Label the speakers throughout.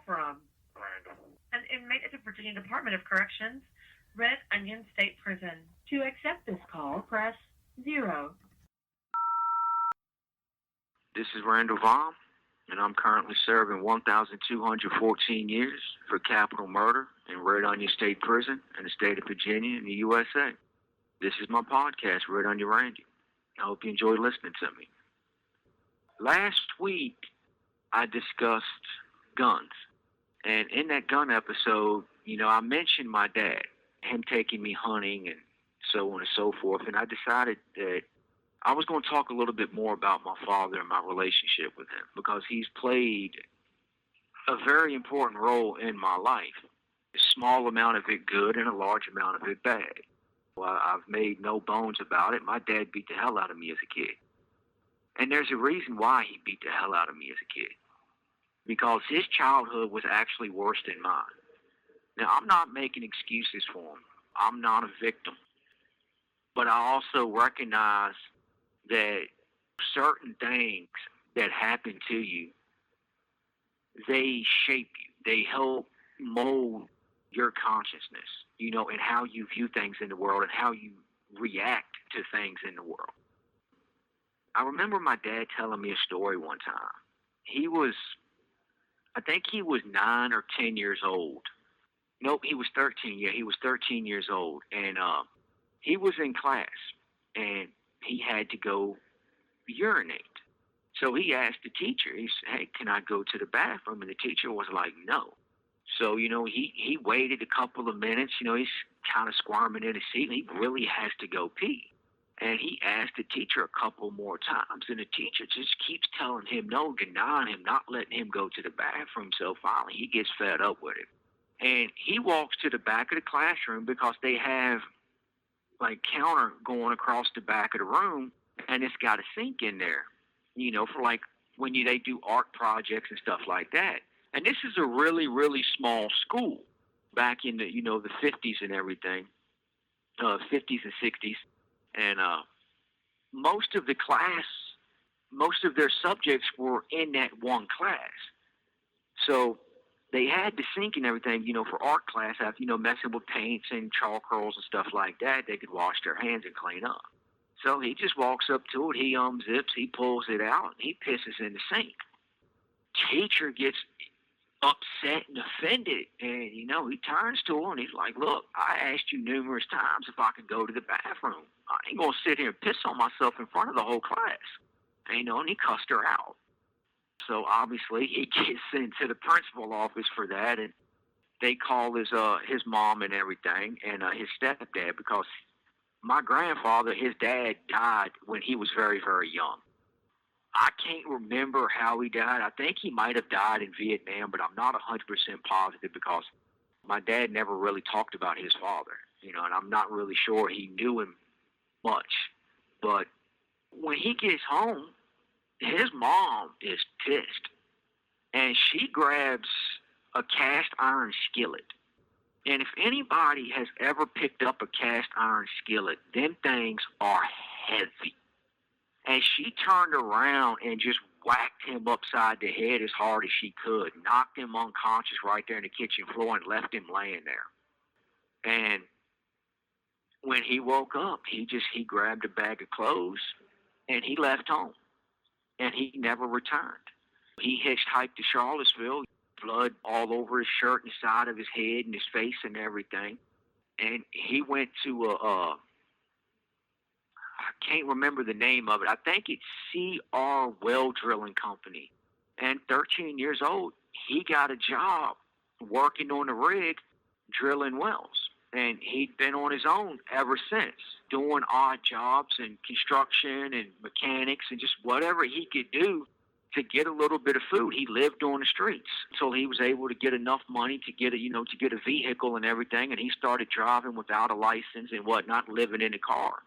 Speaker 1: call from?
Speaker 2: Randall.
Speaker 1: An inmate at the Virginia Department of Corrections, Red Onion State Prison. To accept this call, press 0.
Speaker 2: This is Randall Via, and I'm currently serving 1,214 years for capital murder in Red Onion State Prison in the state of Virginia in the USA. This is my podcast, Red Onion Randy. I hope you enjoy listening to me. Last week, I discussed guns. And in that gun episode, I mentioned my dad, him taking me hunting and so on and so forth. And I decided that I was going to talk a little bit more about my father and my relationship with him, because he's played a very important role in my life. A small amount of it good and a large amount of it bad. Well, I've made no bones about it. My dad beat the hell out of me as a kid. And there's a reason why he beat the hell out of me as a kid. Because his childhood was actually worse than mine. Now, I'm not making excuses for him. I'm not a victim. But I also recognize that certain things that happen to you, they shape you. They help mold your consciousness, and how you view things in the world and how you react to things in the world. I remember my dad telling me a story one time. I think he was 9 or 10 years old. Nope, he was 13. Yeah, he was 13 years old. And he was in class, and he had to go urinate. So he asked the teacher, he said, "Hey, can I go to the bathroom?" And the teacher was like, "No." So, he waited a couple of minutes. He's kind of squirming in his seat, and he really has to go pee. And he asked the teacher a couple more times, and the teacher just keeps telling him no, denying him, not letting him go to the bathroom. So finally, he gets fed up with it. And he walks to the back of the classroom, because they have, counter going across the back of the room, and it's got a sink in there, for, when they do art projects and stuff like that. And this is a really, really small school back in the, the 50s and everything, 50s and 60s. And most of their subjects were in that one class. So they had the sink and everything, for art class, after, messing with paints and charcoals and stuff like that, they could wash their hands and clean up. So he just walks up to it, he unzips, he pulls it out, and he pisses in the sink. Teacher gets upset and offended, and he turns to her and he's like, "Look, I asked you numerous times if I could go to the bathroom. I ain't gonna sit here and piss on myself in front of the whole class." And he cussed her out. So obviously he gets into the principal office for that, and they call his mom and everything, and his stepdad, because my grandfather, his dad, died when he was very, very young. I can't remember how he died. I think he might have died in Vietnam, but I'm not 100% positive, because my dad never really talked about his father, and I'm not really sure he knew him much. But when he gets home, his mom is pissed, and she grabs a cast iron skillet. And if anybody has ever picked up a cast iron skillet, them things are heavy. And she turned around and just whacked him upside the head as hard as she could, knocked him unconscious right there in the kitchen floor, and left him laying there. And when he woke up, he grabbed a bag of clothes and he left home. And he never returned. He hitchhiked to Charlottesville, blood all over his shirt and the side of his head and his face and everything. And he went to I can't remember the name of it. I think it's C.R. Well Drilling Company. And 13 years old, he got a job working on the rig, drilling wells. And he'd been on his own ever since, doing odd jobs and construction and mechanics and just whatever he could do to get a little bit of food. He lived on the streets until he was able to get enough money to get a vehicle and everything. And he started driving without a license and whatnot, living in a car.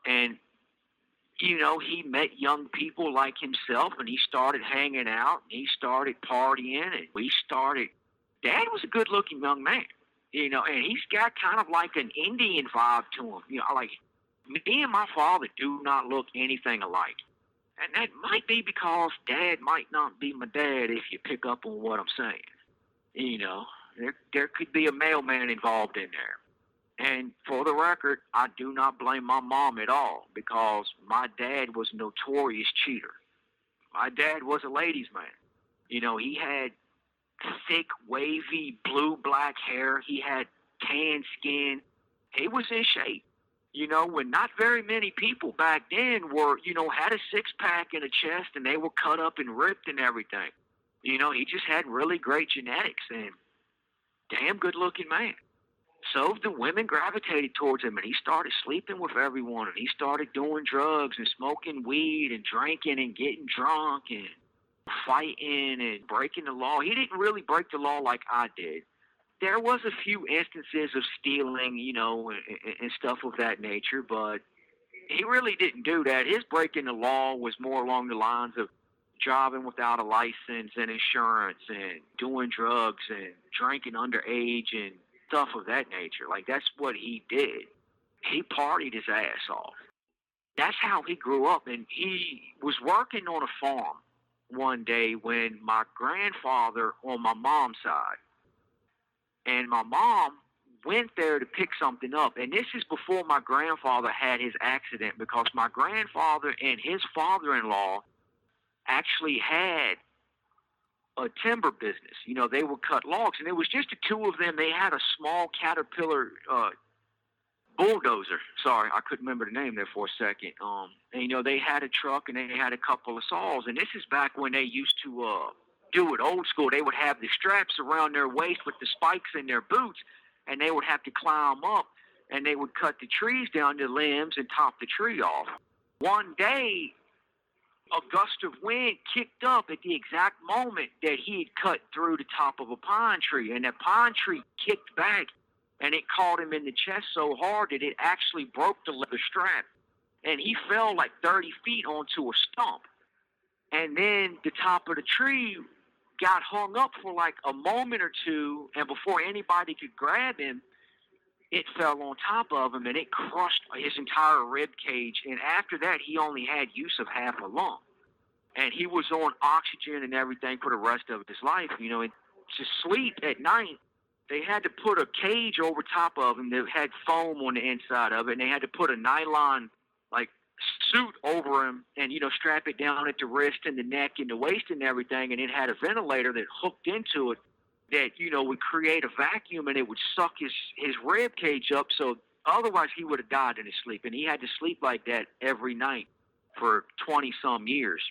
Speaker 2: And, he met young people like himself, and he started hanging out, and he started partying, and Dad was a good-looking young man, and he's got kind of like an Indian vibe to him. Like, me and my father do not look anything alike. And that might be because Dad might not be my dad, if you pick up on what I'm saying. You know, there could be a mailman involved in there. And for the record, I do not blame my mom at all because my dad was a notorious cheater. My dad was a ladies' man. You know, he had thick, wavy, blue-black hair. He had tan skin. He was in shape. You know, when not very many people back then were, had a six-pack and a chest and they were cut up and ripped and everything. You know, he just had really great genetics and damn good-looking man. So the women gravitated towards him, and he started sleeping with everyone, and he started doing drugs and smoking weed and drinking and getting drunk and fighting and breaking the law. He didn't really break the law like I did. There was a few instances of stealing, and stuff of that nature, but he really didn't do that. His breaking the law was more along the lines of driving without a license and insurance and doing drugs and drinking underage and stuff of that nature. Like, that's what he did. He partied his ass off. That's how he grew up, and he was working on a farm one day when my grandfather on my mom's side, and my mom went there to pick something up. And this is before my grandfather had his accident, because my grandfather and his father-in-law actually had a timber business. You know, they would cut logs, and it was just the two of them. They had a small Caterpillar bulldozer. Sorry, I couldn't remember the name there for a second. And they had a truck and they had a couple of saws. And this is back when they used to do it old school. They would have the straps around their waist with the spikes in their boots, and they would have to climb up, and they would cut the trees down to limbs and top the tree off. One day, a gust of wind kicked up at the exact moment that he had cut through the top of a pine tree, and that pine tree kicked back, and it caught him in the chest so hard that it actually broke the leather strap, and he fell like 30 feet onto a stump. And then the top of the tree got hung up for like a moment or two, and before anybody could grab him, it fell on top of him, and it crushed his entire rib cage. And after that, he only had use of half a lung. And he was on oxygen and everything for the rest of his life. And to sleep at night, they had to put a cage over top of him that had foam on the inside of it, and they had to put a nylon, suit over him and, strap it down at the wrist and the neck and the waist and everything. And it had a ventilator that hooked into it that, would create a vacuum, and it would suck his rib cage up. So otherwise he would have died in his sleep. And he had to sleep like that every night for 20-some years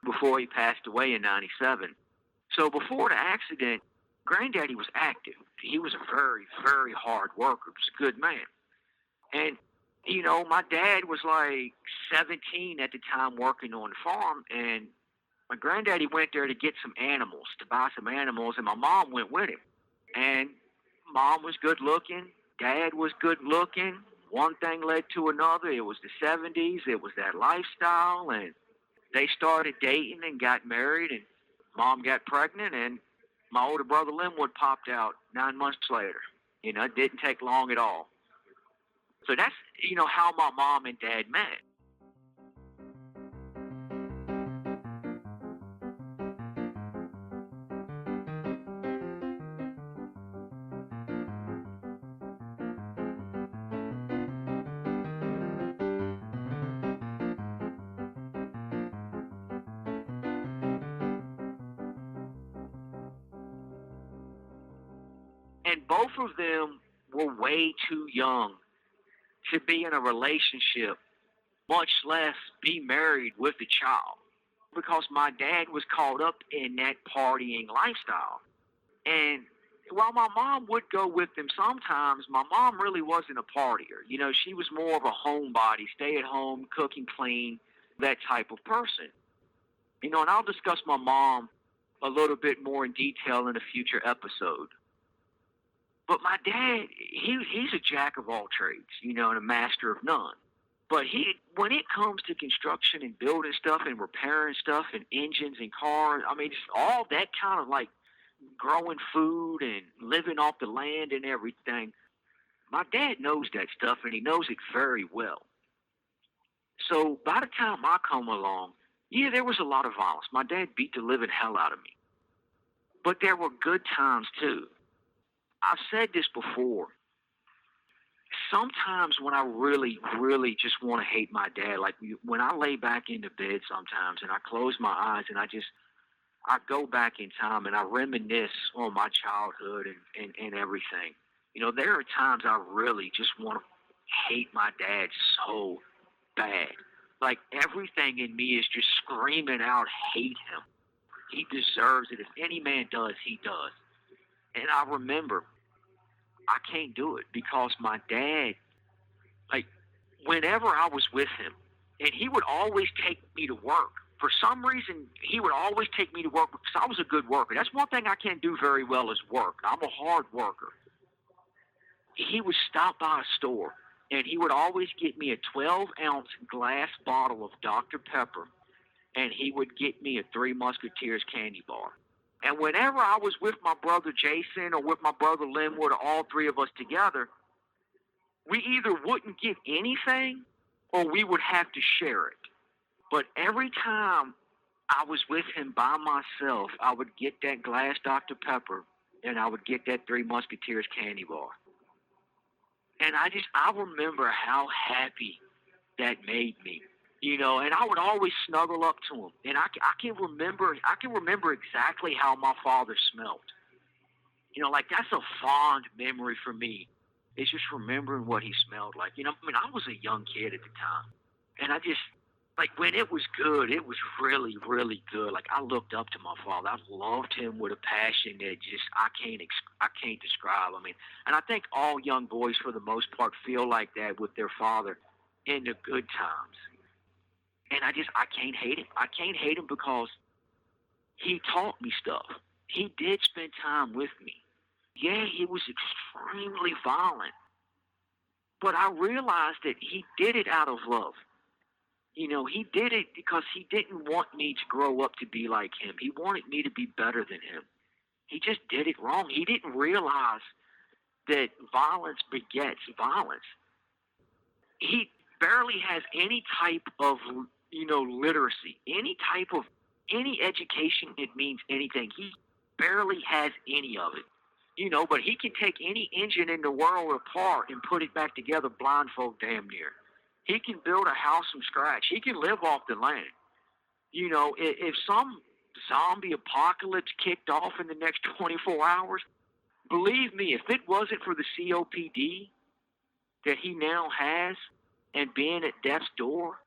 Speaker 2: before he passed away in 97. So before the accident, Granddaddy was active. He was a very, very hard worker. He was a good man. And, my dad was like 17 at the time working on the farm, and my granddaddy went there to get some animals, to buy some animals, and my mom went with him. And mom was good looking. Dad was good looking. One thing led to another. It was the 70s. It was that lifestyle, and they started dating and got married, and mom got pregnant, and my older brother Linwood popped out 9 months later. It didn't take long at all. So that's, how my mom and dad met. And both of them were way too young to be in a relationship, much less be married with a child, because my dad was caught up in that partying lifestyle. And while my mom would go with him sometimes, my mom really wasn't a partier. She was more of a homebody, stay at home, cook and clean, that type of person. And I'll discuss my mom a little bit more in detail in a future episode. But my dad, he's a jack of all trades, and a master of none. But when it comes to construction and building stuff and repairing stuff and engines and cars, just all that kind of like growing food and living off the land and everything, my dad knows that stuff, and he knows it very well. So by the time I come along, there was a lot of violence. My dad beat the living hell out of me. But there were good times too. I've said this before. Sometimes when I really, really just want to hate my dad, like when I lay back into bed sometimes and I close my eyes and I go back in time and I reminisce on my childhood and everything. You know, there are times I really just want to hate my dad so bad. Like everything in me is just screaming out, hate him. He deserves it. If any man does, he does. And I remember I can't do it because my dad, like, whenever I was with him, and he would always take me to work. For some reason, he would always take me to work because I was a good worker. That's one thing I can't do very well is work. I'm a hard worker. He would stop by a store, and he would always get me a 12-ounce glass bottle of Dr. Pepper, and he would get me a Three Musketeers candy bar. And whenever I was with my brother Jason or with my brother Linwood or all three of us together, we either wouldn't get anything or we would have to share it. But every time I was with him by myself, I would get that glass Dr. Pepper and I would get that Three Musketeers candy bar. And I remember how happy that made me. You know, and I would always snuggle up to him. And I can remember exactly how my father smelled. You know, like that's a fond memory for me. It's just remembering what he smelled like. You know, I mean, I was a young kid at the time. And I just, like when it was good, it was really, really good. Like I looked up to my father. I loved him with a passion that just, I can't describe. I mean, and I think all young boys for the most part feel like that with their father in the good times. And I can't hate him. I can't hate him because he taught me stuff. He did spend time with me. Yeah, he was extremely violent. But I realized that he did it out of love. You know, he did it because he didn't want me to grow up to be like him. He wanted me to be better than him. He just did it wrong. He didn't realize that violence begets violence. He barely has any type of literacy, any education that means anything. He barely has any of it, but he can take any engine in the world apart and put it back together blindfold damn near. He can build a house from scratch. He can live off the land. If some zombie apocalypse kicked off in the next 24 hours, believe me, if it wasn't for the COPD that he now has and being at death's door,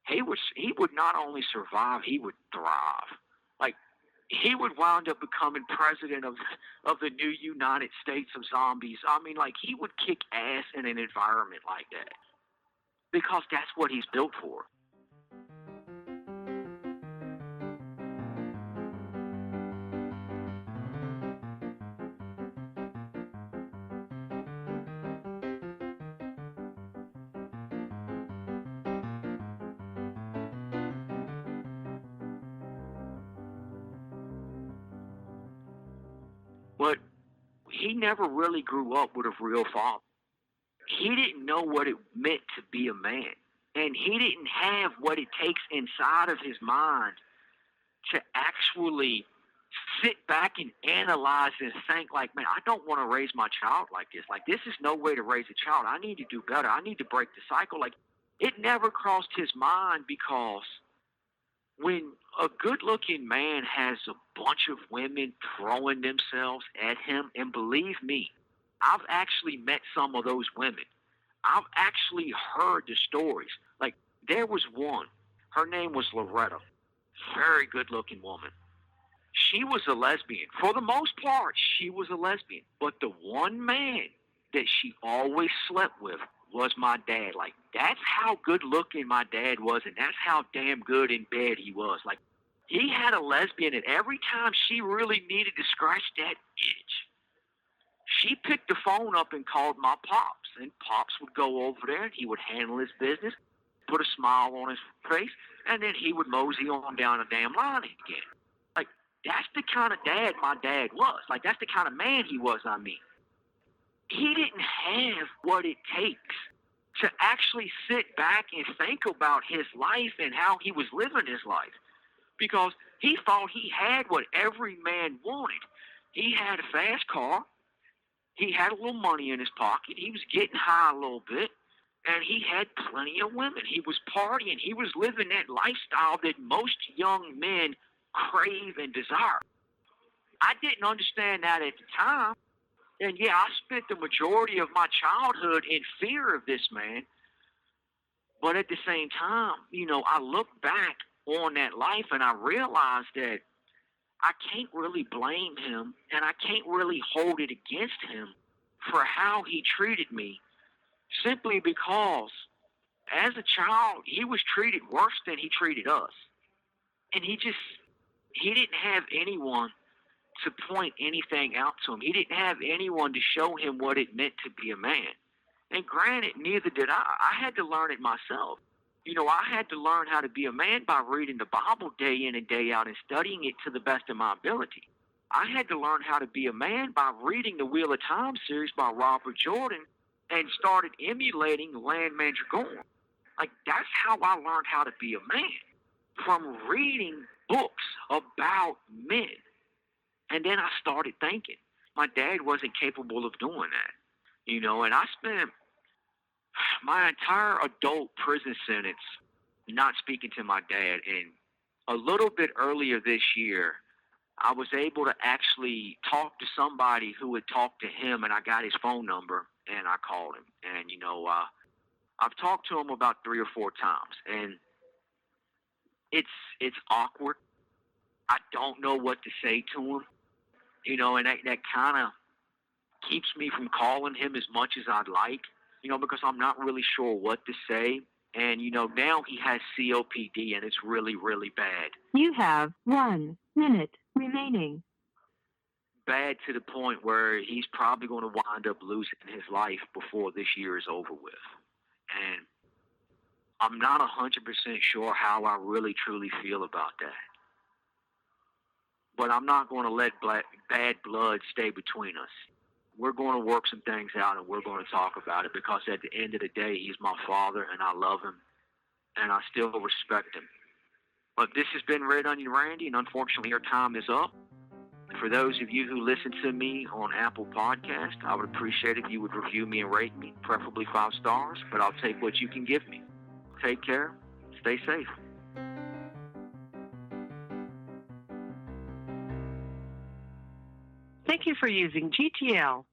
Speaker 2: he would not only survive, he would thrive. Like, he would wind up becoming president of the new United States of Zombies. I mean, like, he would kick ass in an environment like that because that's what he's built for. But he never really grew up with a real father. He didn't know what it meant to be a man. And he didn't have what it takes inside of his mind to actually sit back and analyze and think like, man, I don't want to raise my child like this. Like, this is no way to raise a child. I need to do better. I need to break the cycle. Like, it never crossed his mind because when a good-looking man has a bunch of women throwing themselves at him, and believe me, I've actually met some of those women. I've actually heard the stories. Like, there was one. Her name was Loretta. Very good-looking woman. She was a lesbian. For the most part, she was a lesbian. But the one man that she always slept with was my dad. Like, that's how good-looking my dad was, and that's how damn good in bed he was. Like, he had a lesbian, and every time she really needed to scratch that itch, she picked the phone up and called my Pops, and Pops would go over there, and he would handle his business, put a smile on his face, and then he would mosey on down the damn line again. Like, that's the kind of dad my dad was. Like, that's the kind of man he was, I mean. He didn't have what it takes to actually sit back and think about his life and how he was living his life because he thought he had what every man wanted. He had a fast car. He had a little money in his pocket. He was getting high a little bit. And he had plenty of women. He was partying. He was living that lifestyle that most young men crave and desire. I didn't understand that at the time. And yeah, I spent the majority of my childhood in fear of this man. But at the same time, I look back on that life and I realized that I can't really blame him and I can't really hold it against him for how he treated me, simply because as a child, he was treated worse than he treated us. And he didn't have anyone to point anything out to him. He didn't have anyone to show him what it meant to be a man. And granted, neither did I. I had to learn it myself. I had to learn how to be a man by reading the Bible day in and day out and studying it to the best of my ability. I had to learn how to be a man by reading the Wheel of Time series by Robert Jordan and started emulating Landman Dragoon. Like, that's how I learned how to be a man, from reading books about men. And then I started thinking, my dad wasn't capable of doing that, and I spent my entire adult prison sentence not speaking to my dad. And a little bit earlier this year, I was able to actually talk to somebody who had talked to him, and I got his phone number, and I called him. And, I've talked to him about 3 or 4 times, and it's awkward. I don't know what to say to him, and that kind of keeps me from calling him as much as I'd like, because I'm not really sure what to say. And, now he has COPD, and it's really, really bad.
Speaker 1: You have 1 minute remaining.
Speaker 2: Bad to the point where he's probably going to wind up losing his life before this year is over with. And I'm not 100% sure how I really, truly feel about that. But I'm not going to let bad blood stay between us. We're going to work some things out, and we're going to talk about it, because at the end of the day, he's my father, and I love him, and I still respect him. But this has been Red Onion Randy, and unfortunately, our time is up. For those of you who listen to me on Apple Podcast, I would appreciate if you would review me and rate me, preferably 5 stars, but I'll take what you can give me. Take care. Stay safe.
Speaker 1: Thank you for using GTL.